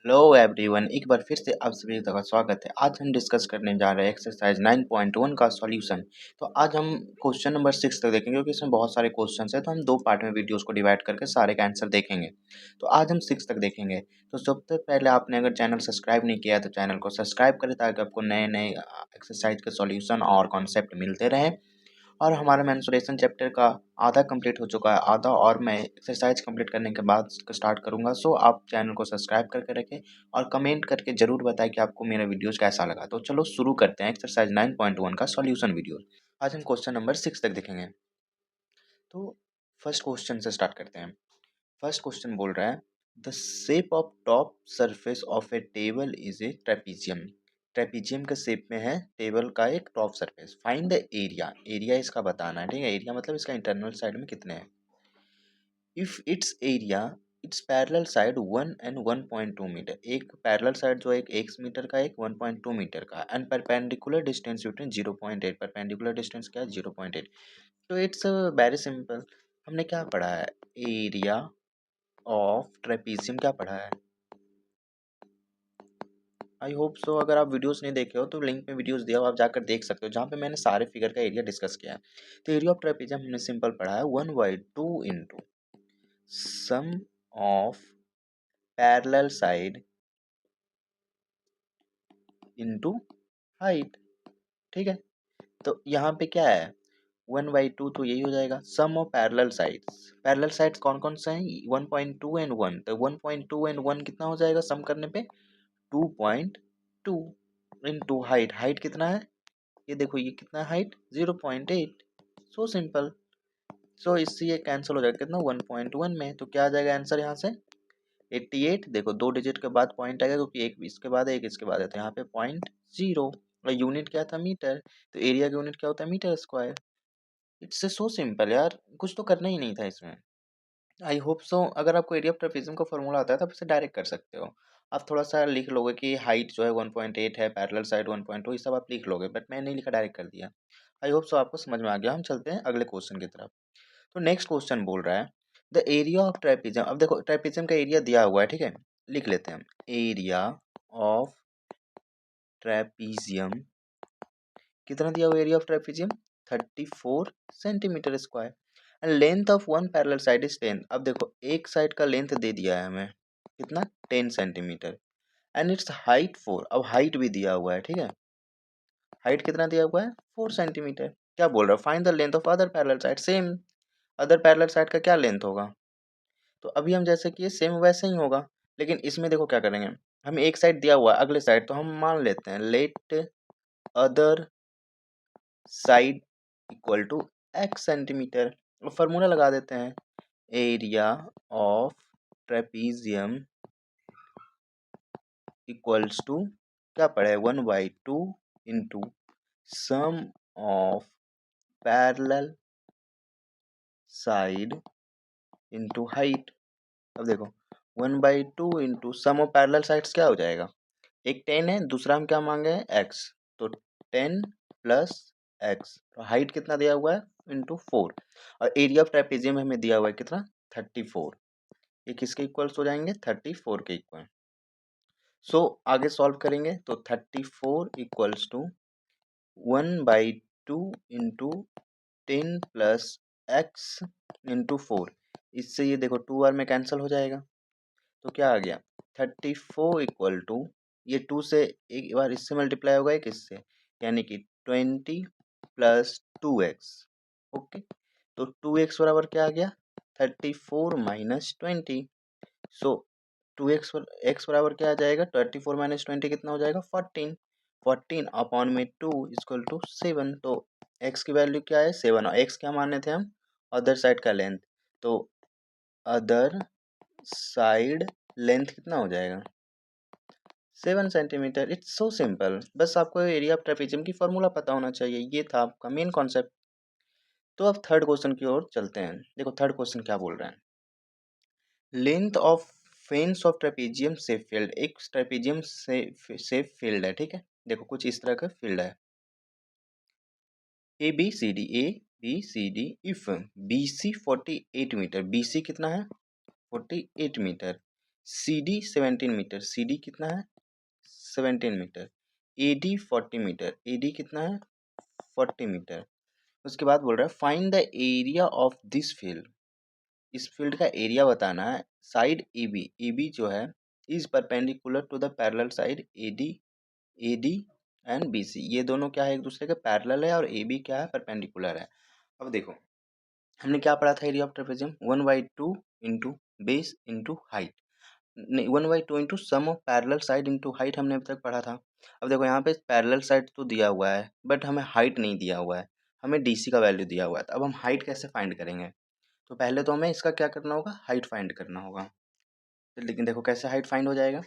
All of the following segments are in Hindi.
हेलो एवरीवन, एक बार फिर से आप सभी का स्वागत है। आज हम डिस्कस करने जा रहे हैं एक्सरसाइज 9.1 का सॉल्यूशन। तो आज हम क्वेश्चन नंबर 6 तक देखेंगे क्योंकि इसमें बहुत सारे क्वेश्चंस हैं, तो हम दो पार्ट में वीडियोस को डिवाइड करके सारे का आंसर देखेंगे। तो आज हम 6 तक देखेंगे। तो सबसे पहले आपने अगर चैनल सब्सक्राइब नहीं किया है तो चैनल को सब्सक्राइब करें ताकि आपको नए नए एक्सरसाइज के सॉल्यूशन और कॉन्सेप्ट मिलते रहें। और हमारा मेंसुरेशन चैप्टर का आधा कंप्लीट हो चुका है, आधा और मैं एक्सरसाइज कंप्लीट करने के बाद स्टार्ट करूंगा। सो आप चैनल को सब्सक्राइब करके रखें और कमेंट करके जरूर बताएं कि आपको मेरा वीडियोस कैसा लगा। तो चलो शुरू करते हैं एक्सरसाइज 9.1 का सॉल्यूशन वीडियो। आज हम क्वेश्चन नंबर 6 तक देखेंगे। तो फर्स्ट क्वेश्चन से स्टार्ट करते हैं। फर्स्ट क्वेश्चन बोल रहा है the shape of top surface of A table is a trapezium. Trapezium के शेप में है टेबल का एक top surface. Find the area, area इसका बताना है, ठीक है। एरिया मतलब इसका इंटरनल साइड में कितने हैं। If it's area it's parallel side 1 and 1.2 metre, एक पैरेलल साइड जो है एक 1 मीटर का, एक 1.2 मीटर का, and perpendicular distance between 0.8, perpendicular distance क्या है 0.8। तो इट्स वेरी सिंपल। हमने क्या पढ़ा है, एरिया ऑफ ट्रेपीजियम क्या पढ़ा है। आई होप सो। अगर आप वीडियोस नहीं देखे हो तो लिंक में वीडियोस दिया हो, आप जाकर देख सकते हो, जहाँ पे मैंने सारे फिगर का एरिया डिस्कस किया है। तो एरिया ऑफ ट्रेपीजियम हमने सिंपल पढ़ा है 1/2 into sum of parallel side into height, ठीक है। तो यहाँ पे क्या है 1/2, तो यही हो जाएगा sum of parallel sides. Parallel sides कौन कौन से हैं 1.2 एंड 1, तो 1.2 एंड 1 कितना हो जाएगा सम करने पे 2.2 इंटू हाइट, हाइट कितना है ये देखो, ये कितना हाइट 0.8। सो सिंपल। सो इससे ये कैंसिल हो जाएगा कितना 1.1 में। तो क्या आ जाएगा आंसर यहाँ से 88। देखो दो डिजिट के बाद पॉइंट आएगा क्योंकि एक इसके बाद है एक इसके बाद है, तो यहाँ पे 0.0 और यूनिट क्या था मीटर। तो एरिया का यूनिट क्या होता है metre square. It's so simple यार, कुछ तो करना ही नहीं था इसमें। I hope so. अगर आपको एरिया ऑफ ट्रेपेजियम का फॉर्मूला आता है तो आप इसे डायरेक्ट कर सकते हो। आप थोड़ा सा लिख लोगे कि हाइट जो है 1.8 है, पैरेलल साइड 1.2, ये सब आप लिख लोगे, बट मैं नहीं लिखा, डायरेक्ट कर दिया। आई होप सो आपको समझ में आ गया। हम चलते हैं अगले क्वेश्चन की तरफ। तो नेक्स्ट क्वेश्चन बोल रहा है द एरिया ऑफ ट्रेपेजियम। अब देखो ट्रेपेजियम का एरिया दिया हुआ है, ठीक है, लिख लेते हैं हम। एरिया ऑफ ट्रेपेजियम कितना दिया हुआ, area of trapezium 34 centimetre square and length of one parallel side is 10। अब देखो एक साइड का लेंथ दे दिया है हमें कितना 10 सेंटीमीटर एंड इट्स हाइट 4। अब हाइट भी दिया हुआ है, ठीक है, हाइट कितना दिया हुआ है 4 सेंटीमीटर। क्या बोल रहा है find the length of other parallel side. Same, other parallel side का क्या लेंथ होगा। तो अभी हम जैसे कि सेम वैसे ही होगा, लेकिन इसमें देखो क्या करेंगे, हमें एक साइड दिया हुआ है अगले साइड, तो हम मान लेते हैं let other side equal to x centimetre. Formula लगा देते हैं area of trapezium equals to क्या पड़े 1/2 into sum of parallel side into height. अब देखो 1/2 into sum of parallel sides क्या हो जाएगा, एक 10 है, दूसरा हम क्या मांगे हैं x, तो 10 प्लस x, तो हाइट कितना दिया हुआ है इंटू 4, और एरिया ऑफ ट्रेपेजियम हमें दिया हुआ है कितना 34। ये किसके इक्वल्स हो जाएंगे 34 के इक्वल। सो आगे सॉल्व करेंगे तो 34 equals to 1/2 into 10 plus x into 4। इससे ये देखो 2 बार में कैंसिल हो जाएगा, तो क्या आ गया 34 इक्वल टू, ये 2 से एक बार इससे मल्टीप्लाई होगा एक इससे, यानी कि 20 प्लस 2x। ओके, तो 2x बराबर क्या आ गया 34 माइनस 20। सो 2x x बराबर क्या आ जाएगा 34 माइनस 20 कितना हो जाएगा 14। 14 अपॉन में 2 इक्वल टू 7। तो x की वैल्यू क्या है 7, और x क्या माने थे हम अदर साइड का लेंथ, तो अदर साइड लेंथ कितना हो जाएगा 7 सेंटीमीटर। It's so simple. बस आपको एरिया ऑफ ट्रेपेजियम की फॉर्मूला पता होना चाहिए, ये था आपका मेन कॉन्सेप्ट। तो अब थर्ड क्वेश्चन की ओर चलते हैं। देखो थर्ड क्वेश्चन क्या बोल रहे हैं, length of fence of trapezium shape field. एक ट्रेपेजियम शेप फील्ड है, ठीक है, देखो कुछ इस तरह का फील्ड है A B C D if B C 48 metre, B C कितना है 48 मीटर, CD 17 मीटर, CD कितना है 17 मीटर, AD 40 मीटर, AD कितना है 40 मीटर। उसके बाद बोल रहा है find the area of this field, इस फील्ड का एरिया बताना है। साइड AB, AB जो है is perpendicular to the parallel side AD and BC, ये दोनों क्या है एक दूसरे के पैरेलल है और AB क्या है परपेंडिकुलर है। अब देखो हमने क्या पढ़ा था area of trapezium 1/2 into base into height, नहीं 1/2 into sum of parallel side into height हमने अभी तक पढ़ा था। अब देखो यहाँ पे पैरेलल साइड तो दिया हुआ है बट हमें हाइट नहीं दिया हुआ है, हमें DC का वैल्यू दिया हुआ है। तो अब हम हाइट कैसे फाइंड करेंगे, तो पहले तो हमें इसका क्या करना होगा हाइट फाइंड करना होगा। तो लेकिन देखो कैसे हाइट फाइंड हो जाएगा,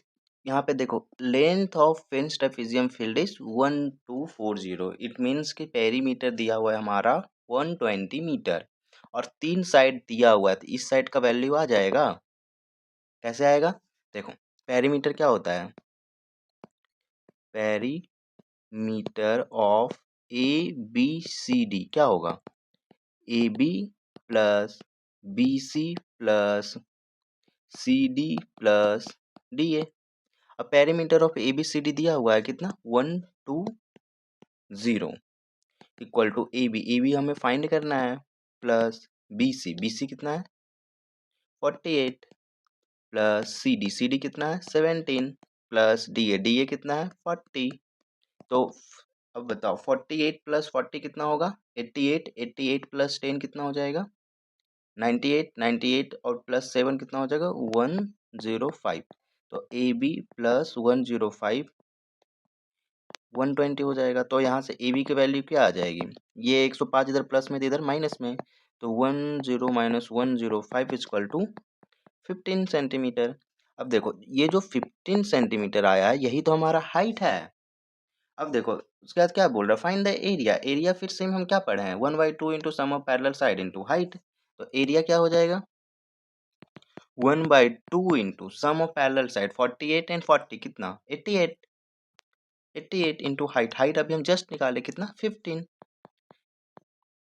यहाँ पे देखो length of fence trapezium field is 1240, it means कि पेरीमीटर दिया हुआ है हमारा 120 मीटर और 3 साइड दिया हुआ है, तो इस साइड का वैल्यू आ जाएगा। कैसे आएगा, देखो पेरीमीटर क्या होता है, पेरीमीटर ऑफ ABCD क्या होगा, AB plus BC plus CD plus DA। अब पेरीमीटर ऑफ ABCD दिया हुआ है कितना 120 इक्वल टू AB हमें फाइंड करना है प्लस BC कितना है 48 प्लस CD कितना है 17 प्लस DA कितना है 40। तो अब बताओ 48 प्लस 40 कितना होगा 88, 88 प्लस 10 कितना हो जाएगा 98, 98 और प्लस 7 कितना हो जाएगा 105। तो AB प्लस 105 120 हो जाएगा। तो यहाँ से AB की वैल्यू क्या आ जाएगी, ये 105 इधर प्लस में इधर माइनस में, तो 10 माइनस 105 इक्वल टू 15 सेंटीमीटर। अब देखो ये जो 15 सेंटीमीटर आया है यही तो हमारा हाइट है। अब देखो उसके बाद क्या बोल रहा है फाइंड द एरिया, एरिया फिर सेम हम क्या पढ़े हैं 1/2 into sum of parallel side into height. तो एरिया क्या हो जाएगा 1/2 into sum of parallel side 48 and 40 कितना 88, 88 इंटू हाइट, हाइट अभी हम जस्ट निकाले कितना 15,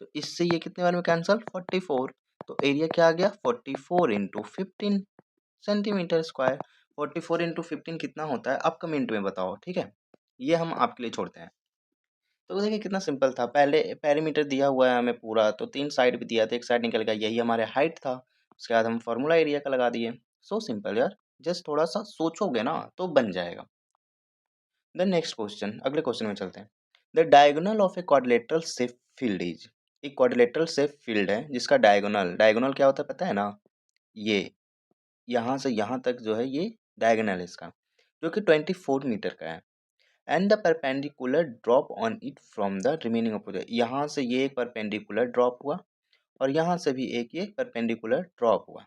तो इससे ये कितने बार में कैंसल 44। तो एरिया क्या आ गया 44 इंटू 15 सेंटीमीटर स्क्वायर। 44 इंटू 15 कितना होता है आप कमेंट में बताओ, ठीक है, ये हम आपके लिए छोड़ते हैं। तो देखिए कितना सिंपल था, पहले पेरीमीटर दिया हुआ है हमें पूरा, तो 3 साइड भी दिया था, एक साइड निकल गया, यही हमारे हाइट था। उसके बाद हम फार्मूला एरिया का लगा दिए। सो सिंपल यार, जस्ट थोड़ा सा सोचोगे ना तो बन जाएगा। द नेक्स्ट क्वेश्चन, अगले क्वेश्चन में चलते हैं। The diagonal of a quadrilateral shape field is, एक क्वाड्रिलेटरल शेप फील्ड है जिसका डायगोनल, डायगोनल क्या होता है पता है ना, ये यहाँ से यहाँ तक जो है ये डायगोनल है इसका, जो कि 24 मीटर का है। And the perpendicular drop on it from the remaining opposite, यहाँ से ये एक परपेंडिकुलर ड्रॉप हुआ और यहाँ से भी एक ये परपेंडिकुलर ड्रॉप हुआ।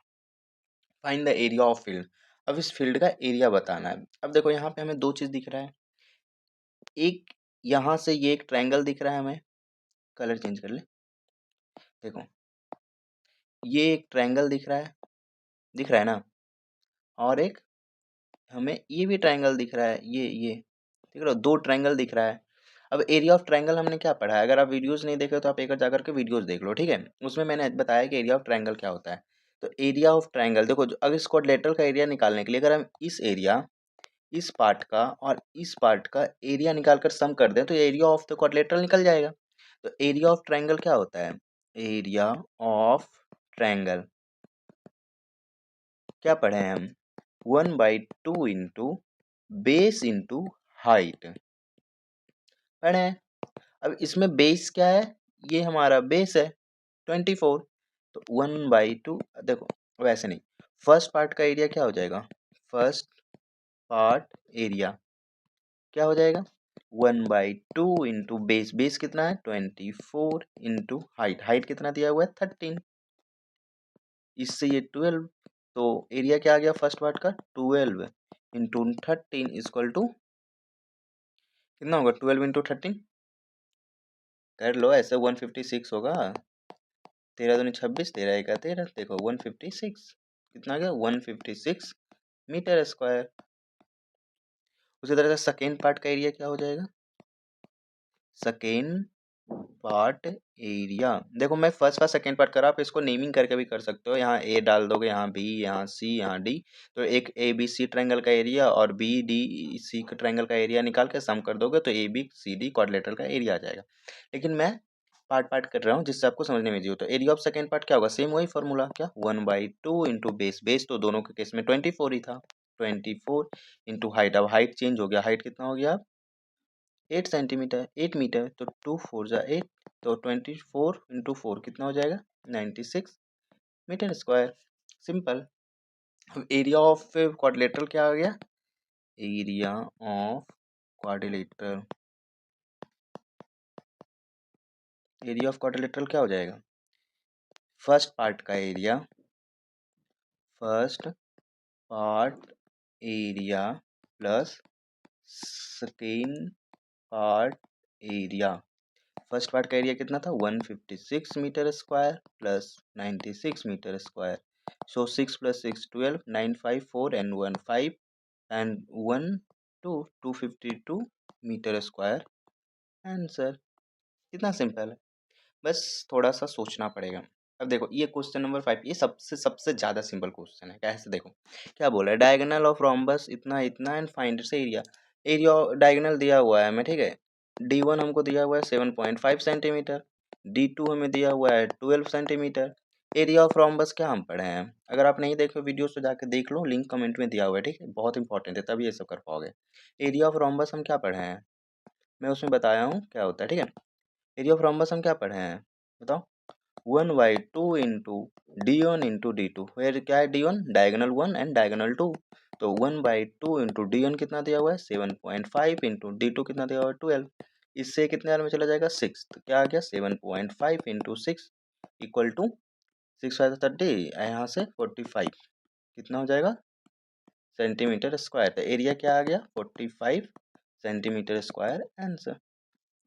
Find the area of field, अब इस फील्ड का एरिया बताना है। अब देखो यहाँ पे हमें दो चीज़ दिख रहा है, एक यहाँ से ये एक ट्रायंगल दिख रहा है, हमें कलर चेंज कर ले, देखो ये एक ट्रायंगल दिख रहा है ना, और एक हमें ये भी ट्रायंगल दिख रहा है, ये देख रहे हो दो ट्रायंगल दिख रहा है। अब एरिया ऑफ ट्रायंगल हमने क्या पढ़ा है, अगर आप वीडियोस नहीं देखे हो तो आप एक बार जाकर के वीडियोस देख लो, ठीक है, उसमें मैंने बताया कि एरिया ऑफ ट्रायंगल क्या होता है। तो एरिया ऑफ ट्रायंगल देखो अगर इस क्वाड्रिलेटरल का एरिया निकालने के लिए अगर हम इस एरिया इस पार्ट का और इस पार्ट का एरिया निकाल कर सम कर दें तो एरिया ऑफ द क्वाड्रिलेटरल निकल जाएगा। तो एरिया ऑफ ट्रायंगल क्या होता है, एरिया ऑफ ट्रायंगल क्या पढ़े हैं हम 1/2 इंटू बेस इंटू हाइट पढ़े हैं। अब इसमें बेस क्या है, ये हमारा बेस है 24, तो 1/2, देखो वैसे नहीं, फर्स्ट पार्ट का एरिया क्या हो जाएगा, फर्स्ट पार्ट एरिया क्या हो जाएगा 1/2 इंटू बेस, बेस कितना है 24 इंटू हाइट, हाइट कितना दिया हुआ है 13, इससे ये 12, तो एरिया क्या आ गया फर्स्ट पार्ट का 12 इंटू 13 इक्वल टू कितना होगा 12 इंटू 13 कर लो ऐसे 156 होगा, 13 दूनी 26, 13 एका 13, देखो 156 कितना आ गया 156 मीटर स्क्वायर। उसी तरह से सेकेंड पार्ट का एरिया क्या हो जाएगा, सेकेंड पार्ट एरिया। देखो मैं फर्स्ट का सेकंड पार्ट करा, आप इसको नेमिंग करके भी कर सकते हो। यहाँ ए डाल दोगे, यहाँ बी, यहाँ सी, यहाँ डी। तो एक ए बी सी ट्रायंगल का एरिया और बी डी सी का ट्रायंगल का एरिया निकाल के सम कर दोगे तो A B C D quadrilateral का एरिया आ जाएगा। लेकिन मैं पार्ट पार्ट कर रहा हूँ जिससे आपको समझने में इजी हो। तो एरिया ऑफ सेकंड पार्ट क्या होगा, सेम वही फॉर्मूला, क्या 1/2 इंटू बेस। बेस तो दोनों के केस में 24 ही था, 24 इंटू हाइट। अब हाइट चेंज हो गया, हाइट कितना हो गया 8 सेंटीमीटर, 8 मीटर। तो 2 4 जा 8, तो 24 इंटू 4 कितना हो जाएगा 96 मीटर स्क्वायर। सिंपल। अब एरिया ऑफ क्वाड्रिलेटरल क्या आ गया, area of quadrilateral, area of quadrilateral क्या हो जाएगा, फर्स्ट पार्ट का area, first part area plus second part area. First part का एरिया कितना था 156 metre square plus 96 metre square. So 6 + 6 12, 9 5 4 and 1 5 and 1 2 252 metre square answer. कितना सिंपल है, बस थोड़ा सा सोचना पड़ेगा। अब देखो ये क्वेश्चन नंबर 5, ये सबसे सबसे ज़्यादा सिंपल क्वेश्चन है। कैसे देखो, क्या बोला है, डायगोनल ऑफ रोम्बस इतना इतना and find its area. Area diagonal दिया हुआ है हमें, ठीक है। D1 हमको दिया हुआ है 7.5 सेंटीमीटर, D2 हमें दिया हुआ है 12 सेंटीमीटर। एरिया ऑफ रोम्बस क्या हम पढ़े हैं, अगर आप नहीं देखे वीडियोस तो जाकर देख लो, लिंक कमेंट में दिया हुआ है, ठीक है, बहुत इंपॉर्टेंट है, तभी ये सब कर पाओगे। एरिया ऑफ रोम्बस हम क्या पढ़े हैं, मैं उसमें बताया हूँ क्या होता है, ठीक है। एरिया ऑफ रोम्बस हम क्या पढ़े हैं बताओ, 1/2 इंटू D1 इंटू D2। फिर क्या है D1 डायगोनल 1 एंड डायगोनल 2। तो 1/2 इंटू D1 कितना दिया हुआ है 7.5 इंटू D2 कितना दिया हुआ है 12। इससे कितने बार में चला जाएगा 6, तो क्या आ गया 7.5 इंटू 6 इक्वल टू 6 5 30, यहाँ से 45 कितना हो जाएगा सेंटीमीटर स्क्वायर। तो एरिया क्या आ गया 45 सेंटीमीटर स्क्वायर आंसर।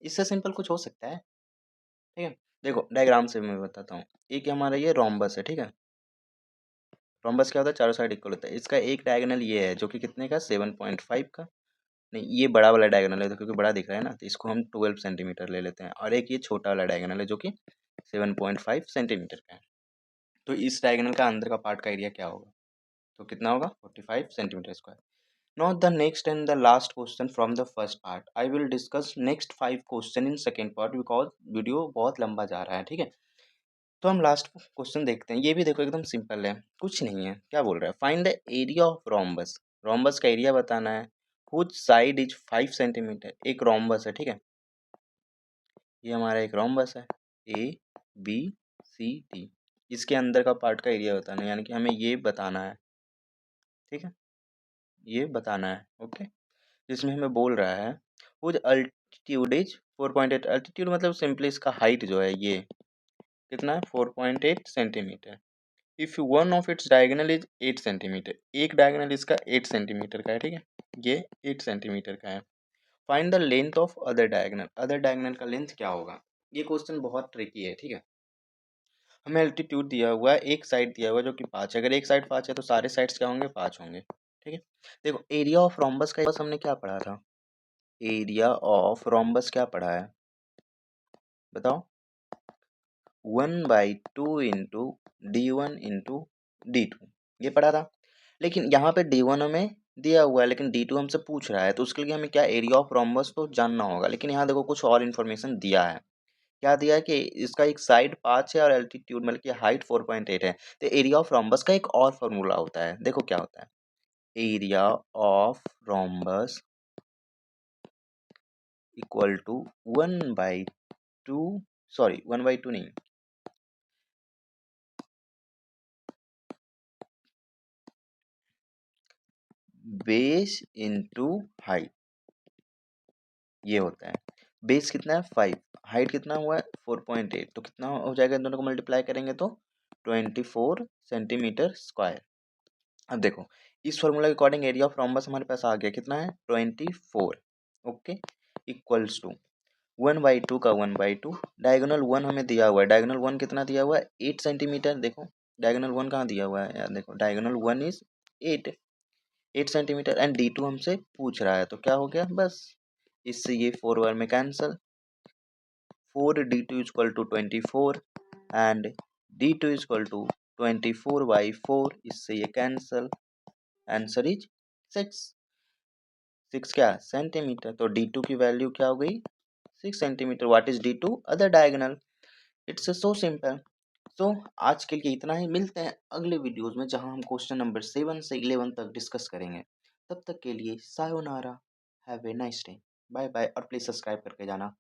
इससे सिंपल कुछ हो सकता है, ठीक है। देखो डायग्राम से मैं बताता हूँ। एक हमारा ये रोम्बस है, ठीक है। रोम्बस क्या होता है, चारों साइड इक्वल होता है। इसका एक डायगोनल ये है जो कि कितने का 7.5 का, नहीं ये बड़ा वाला डायगोनल है तो क्योंकि बड़ा दिख रहा है ना, तो इसको हम 12 सेंटीमीटर ले लेते हैं। और एक ये छोटा वाला डायगोनल है जो कि 7.5 सेंटीमीटर का है। तो इस डायगोनल का अंदर का पार्ट का एरिया क्या होगा, तो कितना होगा 45 centimetre square. Now the next and the last question from the first part. I will discuss next 5 question in second part because video बहुत लंबा जा रहा है, ठीक है। तो हम लास्ट क्वेश्चन देखते हैं। ये भी देखो एकदम सिंपल है, कुछ नहीं है। क्या बोल रहा है, find the area of rhombus. Rhombus का एरिया बताना है। Whose side is 5 centimetre. एक रोम्बस है, ठीक है, ये हमारा एक रोम्बस है, ए बी सी डी। इसके अंदर का पार्ट का एरिया बताना है, यानी कि हमें ये बताना है, ठीक है, ये बताना है, ओके। जिसमें हमें बोल रहा है हुज अल्टीट्यूड इज 4.8। अल्टीट्यूड मतलब सिंपली इसका हाइट जो है ये कितना है 4.8 centimetre. If one of its diagonal is 8 centimetre, एक डायगोनल इसका 8 सेंटीमीटर का है, ठीक है, ये 8 सेंटीमीटर का है। Find the length of other diagonal. Other diagonal का लेंथ क्या होगा। ये क्वेश्चन बहुत ट्रिकी है, ठीक है। हमें एल्टीट्यूड दिया हुआ है, एक साइड दिया हुआ है जो कि 5 है। अगर एक साइड 5 है तो सारे साइड्स क्या होंगे 5 होंगे, ठीक है। देखो एरिया ऑफ रोम्बस का बस हमने क्या पढ़ा था, एरिया ऑफ रोम्बस क्या पढ़ा है बताओ, 1/2 इंटू D1 इंटू D2, ये पढ़ा था। लेकिन यहाँ पे D1 हमें दिया हुआ है लेकिन D2 हमसे पूछ रहा है, तो उसके लिए हमें क्या एरिया ऑफ रोम्बस तो जानना होगा। लेकिन यहाँ देखो कुछ और इन्फॉर्मेशन दिया है। क्या दिया है कि इसका एक साइड 5 है और एल्टीट्यूड मतलब कि हाइट 4.8 है। तो एरिया ऑफ रोम्बस का एक और फॉर्मूला होता है, देखो क्या होता है, area of rhombus equal to 1/2, sorry 1/2 नहीं, बेस इंटू हाइट, ये होता है। बेस कितना है 5, हाइट कितना हुआ है 4.8, तो कितना हो जाएगा, इन दोनों को मल्टीप्लाई करेंगे तो 24 सेंटीमीटर स्क्वायर। अब देखो इस फॉर्मूला के अकॉर्डिंग एरिया ऑफ रोम्बस हमारे पास आ गया कितना है 24, ओके, इक्वल्स टू 1/2 का 1/2। डायगोनल 1 हमें दिया हुआ है, डायगोनल 1 कितना दिया हुआ है 8 सेंटीमीटर। देखो डायगोनल 1 कहाँ दिया हुआ है यार, देखो diagonal 1 is 8 centimetre and D2 हमसे पूछ रहा है, तो क्या हो गया बस इससे ये 4 बार में cancel, 4 d2 is equal to 24 and d2 is equal to 24/4, इससे ये कैंसल, आंसर इज 6। 6 क्या सेंटीमीटर, तो d2 की वैल्यू क्या हो गई 6 centimetre. What is d2? Other diagonal. It's so simple. So आज के लिए इतना ही, मिलते हैं अगले वीडियोस में जहां हम क्वेश्चन नंबर 7 से 11 तक डिस्कस करेंगे। तब तक के लिए sayonara, have a nice day, bye bye, और प्लीज सब्सक्राइब करके जाना।